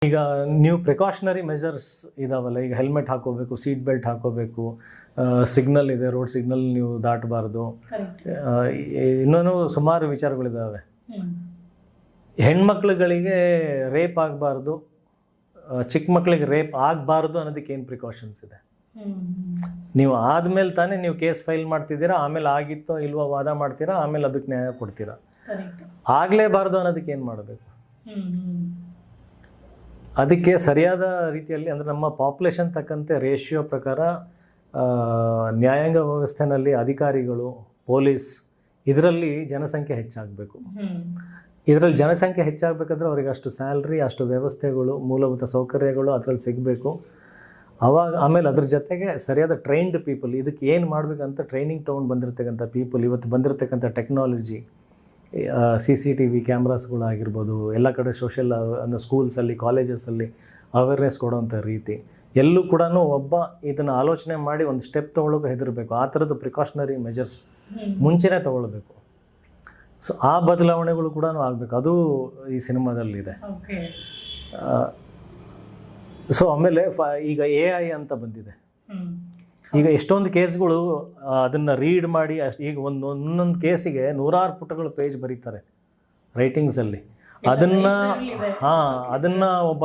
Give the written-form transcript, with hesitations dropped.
ಈಗ ನೀವು precautionary measures ಇದಾವಲ್ಲ, ಈಗ ಹೆಲ್ಮೆಟ್ ಹಾಕೋಬೇಕು, ಸೀಟ್ ಬೆಲ್ಟ್ ಹಾಕೋಬೇಕು, ಸಿಗ್ನಲ್ ಇದೆ, ರೋಡ್ ಸಿಗ್ನಲ್ ನೀವು ದಾಟಬಾರ್ದು, ಇನ್ನೂ ಸುಮಾರು ವಿಚಾರಗಳಿದ್ದಾವೆ. ಹೆಣ್ಮಕ್ಳುಗಳಿಗೆ ರೇಪ್ ಆಗಬಾರ್ದು, ಚಿಕ್ಕ ಮಕ್ಕಳಿಗೆ ರೇಪ್ ಆಗಬಾರ್ದು ಅನ್ನೋದಕ್ಕೆ ಏನು ಪ್ರಿಕಾಷನ್ಸ್ ಇದೆ? ನೀವು ಆದ್ಮೇಲೆ ತಾನೇ ನೀವು ಕೇಸ್ ಫೈಲ್ ಮಾಡ್ತಿದ್ದೀರಾ, ಆಮೇಲೆ ಆಗಿತ್ತೋ ಇಲ್ವೋ ವಾದ ಮಾಡ್ತೀರಾ, ಆಮೇಲೆ ಅದಕ್ಕೆ ನ್ಯಾಯ ಕೊಡ್ತೀರಾ. ಆಗಲೇಬಾರ್ದು ಅನ್ನೋದಕ್ಕೆ ಏನು ಮಾಡಬೇಕು? ಅದಕ್ಕೆ ಸರಿಯಾದ ರೀತಿಯಲ್ಲಿ, ಅಂದರೆ ನಮ್ಮ ಪಾಪ್ಯುಲೇಷನ್ ತಕ್ಕಂತೆ ರೇಷಿಯೋ ಪ್ರಕಾರ ನ್ಯಾಯಾಂಗ ವ್ಯವಸ್ಥೆನಲ್ಲಿ ಅಧಿಕಾರಿಗಳು, ಪೊಲೀಸ್, ಇದರಲ್ಲಿ ಜನಸಂಖ್ಯೆ ಹೆಚ್ಚಾಗಬೇಕು. ಇದರಲ್ಲಿ ಜನಸಂಖ್ಯೆ ಹೆಚ್ಚಾಗಬೇಕಾದ್ರೆ ಅವ್ರಿಗೆ ಅಷ್ಟು ಸ್ಯಾಲ್ರಿ, ಅಷ್ಟು ವ್ಯವಸ್ಥೆಗಳು, ಮೂಲಭೂತ ಸೌಕರ್ಯಗಳು ಅದರಲ್ಲಿ ಸಿಗಬೇಕು. ಅವಾಗ ಆಮೇಲೆ ಅದ್ರ ಜೊತೆಗೆ ಸರಿಯಾದ ಟ್ರೈನ್ಡ್ ಪೀಪಲ್, ಇದಕ್ಕೆ ಏನು ಮಾಡಬೇಕಂತ ಟ್ರೈನಿಂಗ್ ತೊಗೊಂಡು ಬಂದಿರತಕ್ಕಂಥ ಪೀಪಲ್, ಇವತ್ತು ಬಂದಿರತಕ್ಕಂಥ ಟೆಕ್ನಾಲಜಿ, CCTV ಕ್ಯಾಮ್ರಾಸ್ಗಳಾಗಿರ್ಬೋದು, ಎಲ್ಲ ಕಡೆ ಸೋಷಿಯಲ್ ಅಂದರೆ ಸ್ಕೂಲ್ಸಲ್ಲಿ, ಕಾಲೇಜಸಲ್ಲಿ ಅವೇರ್ನೆಸ್ ಕೊಡೋವಂಥ ರೀತಿ, ಎಲ್ಲೂ ಕೂಡ ಒಬ್ಬ ಇದನ್ನು ಆಲೋಚನೆ ಮಾಡಿ ಒಂದು ಸ್ಟೆಪ್ ತೊಗೊಳ್ಳೋಕೆ ಹೆದರಬೇಕು. ಆ ಥರದ್ದು ಪ್ರಿಕಾಷನರಿ ಮೆಜರ್ಸ್ ಮುಂಚೆನೇ ತೊಗೊಳ್ಬೇಕು. ಸೊ ಆ ಬದಲಾವಣೆಗಳು ಕೂಡ ಆಗಬೇಕು, ಅದು ಈ ಸಿನಿಮಾದಲ್ಲಿದೆ. ಸೊ ಆಮೇಲೆ ಈಗ AI ಅಂತ ಬಂದಿದೆ. ಈಗ ಎಷ್ಟೊಂದು ಕೇಸ್ಗಳು ಅದನ್ನು ರೀಡ್ ಮಾಡಿ ಈಗ ಒಂದೊಂದು ಕೇಸಿಗೆ 100 ಪುಟಗಳು ಪೇಜ್ ಬರೀತಾರೆ ರೈಟಿಂಗ್ಸಲ್ಲಿ. ಅದನ್ನು ಒಬ್ಬ